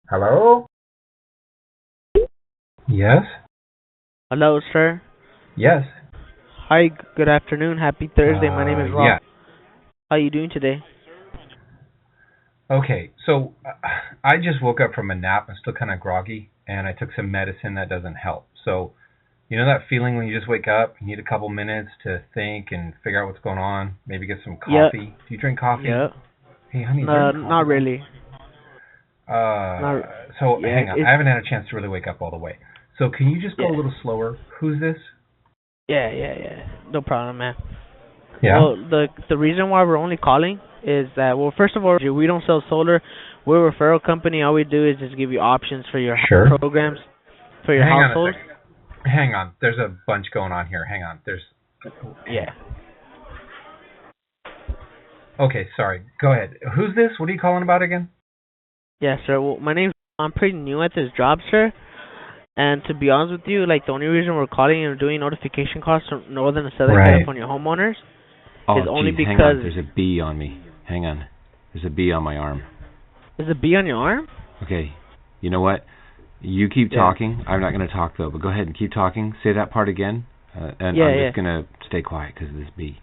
Hello? Yes? Hello, sir. Yes. Hi, good afternoon. Happy Thursday. My name is Rob. Yeah. How are you doing today? Okay, so I just woke up from a nap. I'm still kind of groggy, and I took some medicine that doesn't help. So, you know that feeling when you just wake up, you need a couple minutes to think and figure out what's going on, maybe get some Yeah, coffee. Do you drink coffee? yeah. Hey, honey, is there No, any coffee not there? really. Not, So yeah, hang on. it's, I haven't had a chance to really wake up all the way. So can you just go a yeah, little slower? Who's this? yeah. No problem, man. Yeah? Well, the reason why we're only calling is that, well, first of all, we don't sell solar. We're a referral company. All we do is just give you options for your Sure. programs for your Hang on a household. second. Hang on. There's a bunch going on here. Hang on. Hang Yeah. on. Okay, sorry. Go ahead. Who's this? What are you calling about again? Yeah, sir. Well, my name's, I'm pretty new at this job, sir. And to be honest with you, like the only reason we're calling and doing notification calls from Northern and Southern Right. California homeowners is Oh, only geez, hang on. because There's a bee on me. Hang on. There's a bee on my arm. there's a bee on your arm. Okay, you know what? You keep Yeah. talking. I'm not going to talk, though, but go ahead and keep talking. Say that part again. And Yeah, I'm yeah. just going to stay quiet because of this bee.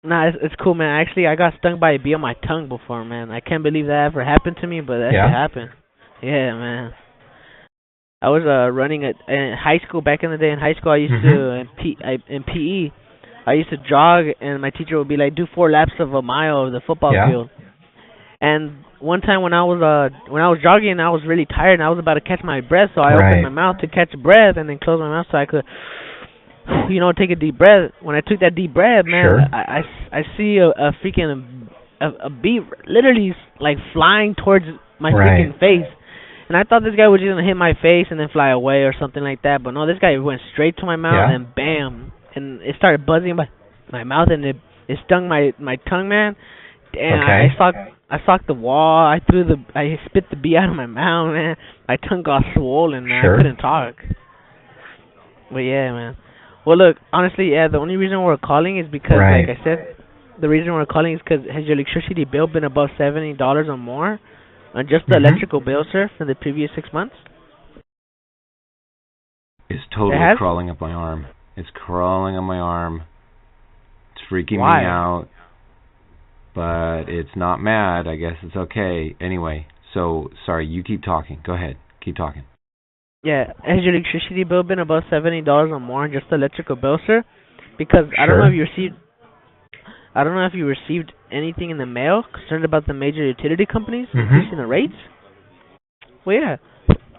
Nah, it's cool, man. Actually, I got stung by a bee on my tongue before, man. I can't believe that ever happened to me, but that shit Yeah? happened. Yeah, man. I was running at in high school back in the day. In high school, I used Mm-hmm. to in PE. I used to jog, and my teacher would be like, "Do 4 laps of a mile of the football Yeah? field." And one time when I was jogging, I was really tired, and I was about to catch my breath, so I opened my Right. mouth to catch breath, and then closed my mouth so I could, take a deep breath. When I took that deep breath, man, Sure. I see a freaking a bee literally like flying towards my Right. freaking face. And I thought this guy was just gonna hit my face and then fly away or something like that, but no, this guy went straight to my mouth Yeah? and bam, and it started buzzing my mouth and it stung my tongue, man. And Okay. I socked the wall. I spit the bee out of my mouth, man. My tongue got swollen, man. I Sure. couldn't talk. But yeah, man. Well, look, honestly, yeah, the only reason we're calling is because, like Right. I said, the reason we're calling is because has your electricity bill been above $70 or more on just the Mm-hmm. electrical bill, sir, for the previous 6 months? It's It totally has? crawling up my arm. It's crawling on my arm. It's freaking me Why? out. But it's not mad. I guess it's okay. Anyway, so, sorry, you keep talking. Go ahead. Keep talking. Yeah, has your electricity bill been above $70 or more on just the electrical bill, sir? Because Sure. I don't know if you received anything in the mail concerned about the major utility companies increasing Mm-hmm. the rates. Well, yeah.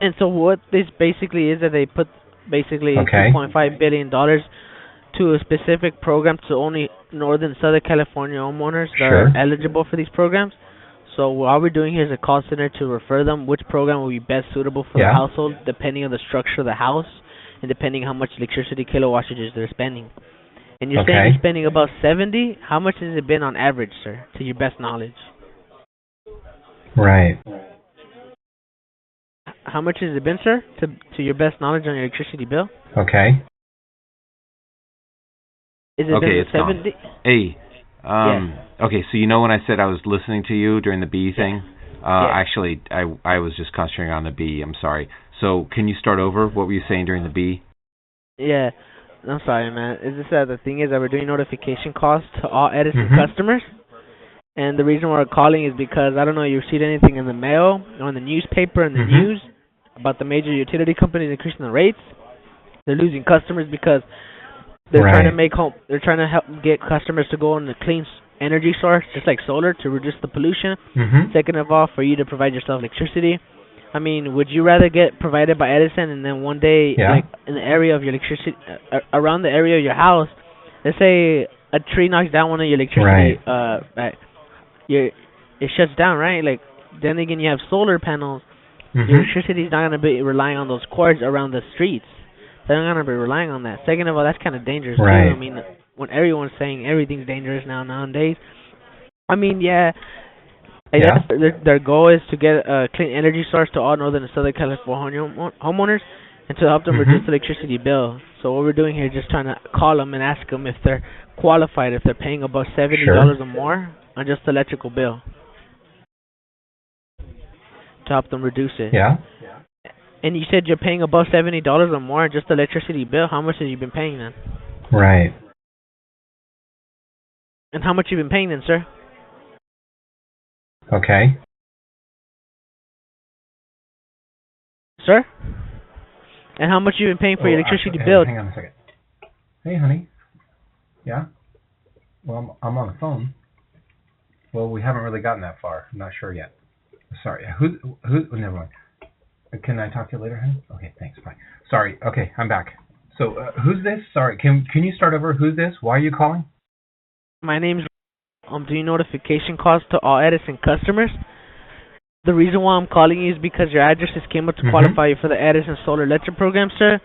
And so what this basically is that they put basically Okay. $2.5 billion to a specific program to only Northern Southern California homeowners that are Sure. eligible for these programs. So all we're doing here is a call center to refer them which program will be best suitable for the Yeah? household, depending on the structure of the house and depending how much electricity kilowattage they're spending. And you're saying you're Okay. spending about 70. How much has it been on average, sir, to your best knowledge? Right. How much has it been, sir, to your best knowledge on your electricity bill? Okay. Is it Okay, been it's gone. 70? Hey, Yeah. okay, so you know when I said I was listening to you during the bee Yeah. thing? Yeah. Actually, I was just concentrating on the bee. I'm sorry. So, can you start over? What were you saying during the bee? Yeah. I'm sorry, man. Is this the thing is that we're doing notification calls to all Edison Mm-hmm. customers, and the reason we're calling is because I don't know if you received anything in the mail or in the newspaper and the Mm-hmm. news about the major utility companies increasing the rates. They're losing customers because Right. they're trying to help get customers to go on a clean energy source, just like solar, to reduce the pollution. Mm-hmm. Second of all, for you to provide yourself electricity. I mean, would you rather get provided by Edison and then one day, Yeah? like in the area of your electricity, around the area of your house, let's say a tree knocks down one of your electricity, Right. your it shuts down, right? Like then again, you have solar panels. Your Mm-hmm. electricity is not gonna be relying on those cords around the streets. They're not gonna be relying on that. Second of all, that's kind of dangerous too. I Right. mean, when everyone's saying everything's dangerous nowadays. I mean, yeah, I Yeah? guess their goal is to get a clean energy source to all Northern and Southern California homeowners and to help them reduce Mm-hmm. the electricity bill. So what we're doing here is just trying to call them and ask them if they're qualified, if they're paying above $70 Sure. or more on just the electrical bill. to help them reduce it. Yeah. And you said you're paying above $70 or more just the electricity bill. How much have you been paying then? Right. And how much you been paying then, sir? Okay. Sir? And how much you been paying for your electricity bill? Hang on a second. Hey, honey. Yeah? Well, I'm on the phone. Well, we haven't really gotten that far. I'm not sure yet. Sorry. Who? Never mind. Can I talk to you later, honey? Okay, thanks. Bye. Sorry. Okay, I'm back. So, who's this? Sorry. Can you start over? Who's this? Why are you calling? My name's I'm doing notification calls to all Edison customers. The reason why I'm calling you is because your addresses came up to qualify you for the Edison Solar Electric program, sir.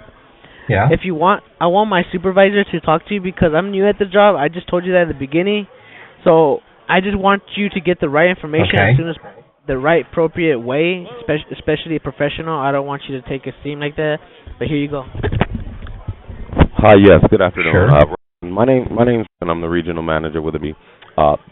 Yeah. If you want, I want my supervisor to talk to you because I'm new at the job. I just told you that at the beginning. So I just want you to get the right information as soon as the right appropriate way, especially a professional. I don't want you to take a steam like that. But here you go. Hi, yes, good afternoon. Sure. My name's and I'm the regional manager with the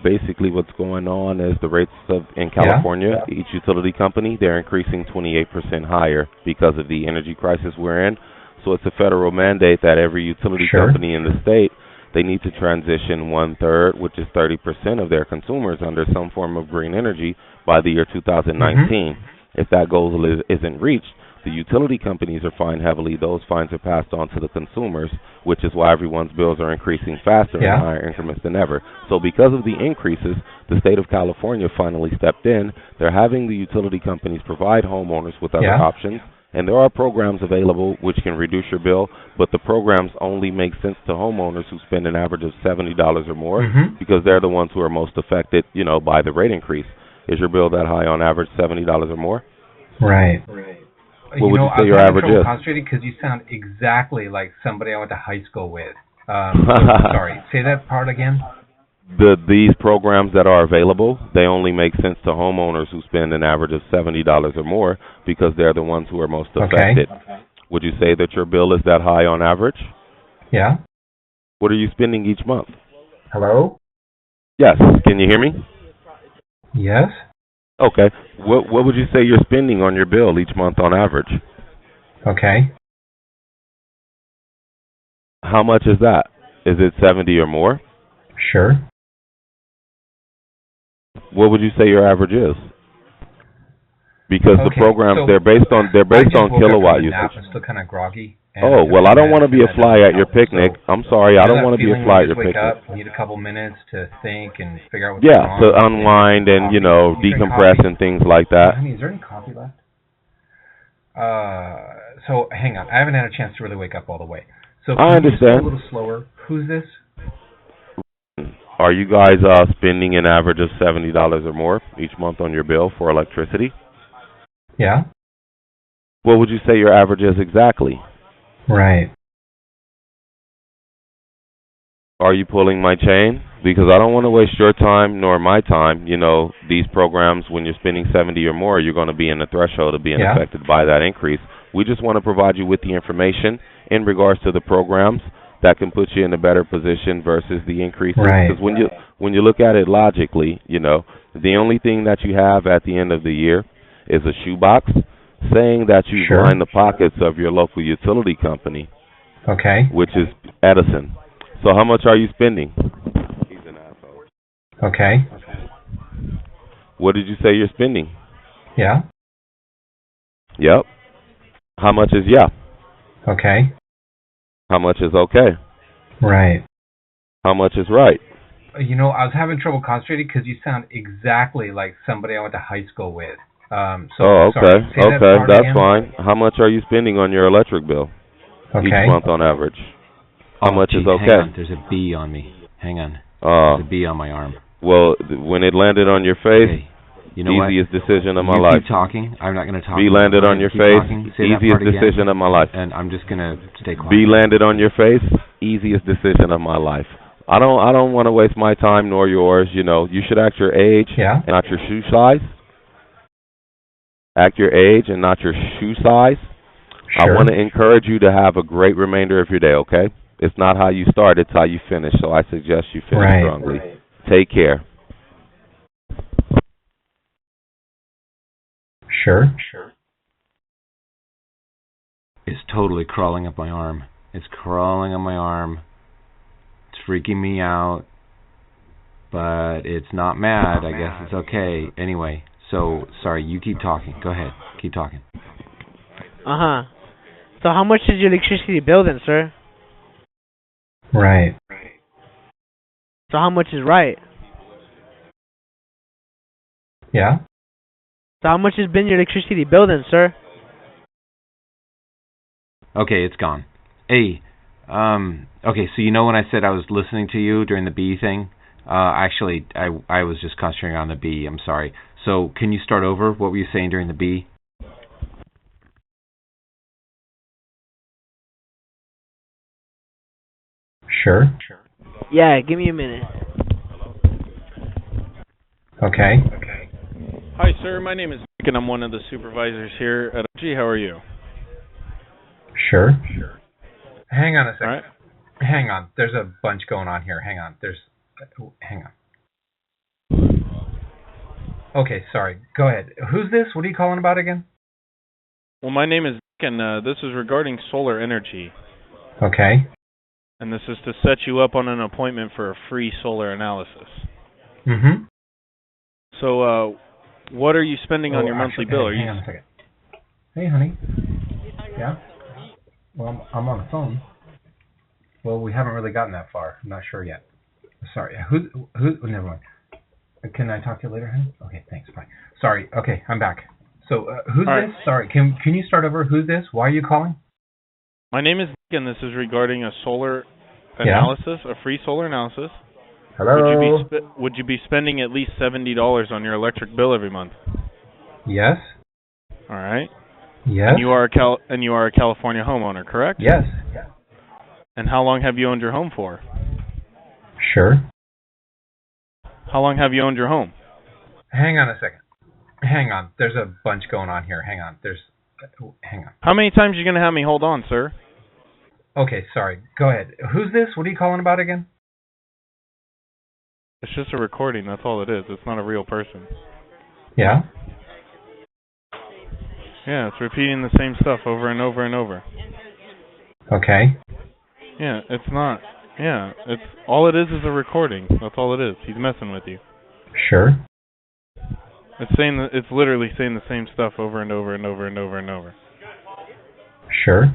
basically what's going on is the rates in California, each utility company, they're increasing 28% higher because of the energy crisis we're in. So it's a federal mandate that every utility company in the state, they need to transition 1/3, which is 30% of their consumers under some form of green energy by the year 2019. If that goal isn't reached, the utility companies are fined heavily. Those fines are passed on to the consumers, which is why everyone's bills are increasing faster in higher increments than ever. So because of the increases, the state of California finally stepped in. They're having the utility companies provide homeowners with other options. And there are programs available which can reduce your bill, but the programs only make sense to homeowners who spend an average of $70 or more because they're the ones who are most affected, by the rate increase. Is your bill that high on average, $70 or more? Right. What would you say your average is? Concentrating because you sound exactly like somebody I went to high school with. Sorry, say that part again. These programs that are available, they only make sense to homeowners who spend an average of $70 or more because they're the ones who are most affected. Would you say that your bill is that high on average? Yeah. What are you spending each month? Hello? Yes. Can you hear me? Yes. Okay. What would you say you're spending on your bill each month on average? Okay. How much is that? Is it 70 or more? Sure. What would you say your average is? Because the programs they're based on kilowatt usage. I'm still kind of groggy. Oh, well, I don't want to be a fly at your picnic. I'm sorry, I don't want to be a fly at your picnic. Up, you need a couple minutes to think and figure out what's going on. To unwind and, decompress and things like that. Honey, is there any coffee left? So, hang on. I haven't had a chance to really wake up all the way. So, I understand. A little slower. Who's this? Are you guys spending an average of $70 or more each month on your bill for electricity? Yeah. What would you say your average is exactly? Right. Are you pulling my chain? Because I don't want to waste your time nor my time. These programs, when you're spending 70 or more, you're going to be in the threshold of being affected by that increase. We just want to provide you with the information in regards to the programs that can put you in a better position versus the increases. Right. Because when you look at it logically, the only thing that you have at the end of the year is a shoebox saying that you line the pockets of your local utility company, which is Edison. So how much are you spending? He's an asshole. Okay. What did you say you're spending? Yeah. Yep. How much is Okay. How much is okay? Right. How much is right? I was having trouble concentrating because you sound exactly like somebody I went to high school with. Okay. That's fine. How much are you spending on your electric bill each month on average? How much is okay? Hang on. There's a bee on me. Hang on. There's a bee on my arm. Well, when it landed on your face, easiest decision of my life. Keep talking. I'm not going to talk. Bee landed on your face, easiest decision of my life. And I'm just going to stay quiet. Bee landed on your face, easiest decision of my life. I don't want to waste my time nor yours. You should act your age and not your shoe size. Act your age and not your shoe size. Sure. I want to encourage you to have a great remainder of your day, okay? It's not how you start, it's how you finish. So I suggest you finish strongly. Take care. Sure. It's totally crawling up my arm. It's crawling on my arm. It's freaking me out. But it's not mad. I guess it's okay. Anyway, so, sorry, you keep talking. Go ahead. Keep talking. Uh-huh. So how much is your electricity bill then, sir? Right. So how much is right? Yeah? So how much has been your electricity bill then, sir? Okay, it's gone. Hey, okay, so you know when I said I was listening to you during the B thing? Actually, I was just concentrating on the B. I'm sorry. So can you start over? What were you saying during the B? Sure. Yeah, give me a minute. Okay. Hi, sir. My name is Nick, and I'm one of the supervisors here at OG. How are you? Sure. Hang on a second. All right. Hang on. There's a bunch going on here. Hang on. Hang on. Okay, sorry. Go ahead. Who's this? What are you calling about again? Well, my name is Nick, and this is regarding solar energy. Okay. And this is to set you up on an appointment for a free solar analysis. Mm-hmm. So, what are you spending on your monthly bill? Hang on a second. Hey, honey. Yeah? Well, I'm on the phone. Well, we haven't really gotten that far. I'm not sure yet. Sorry. Who? Never mind. Can I talk to you later, honey? Okay, thanks. Bye. Sorry. Okay, I'm back. So, who's All this? right. Sorry. Can you start over? Who's this? Why are you calling? My name is Nick, and this is regarding a solar analysis, a free solar analysis. Hello? Would you be spending at least $70 on your electric bill every month? Yes. All right. Yes. And you are a California homeowner, correct? Yes. And how long have you owned your home for? Sure. How long have you owned your home? Hang on a second. Hang on. There's a bunch going on here. Hang on. Hang on. How many times are you going to have me hold on, sir? Okay, sorry. Go ahead. Who's this? What are you calling about again? It's just a recording. That's all it is. It's not a real person. Yeah? Yeah, it's repeating the same stuff over and over and over. Okay. Yeah, it's not. Yeah, it's all it is a recording. That's all it is. He's messing with you. Sure. It's literally saying the same stuff over and over and over and over and over. Sure.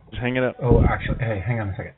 Just hang it up. Oh, actually, hey, hang on a second.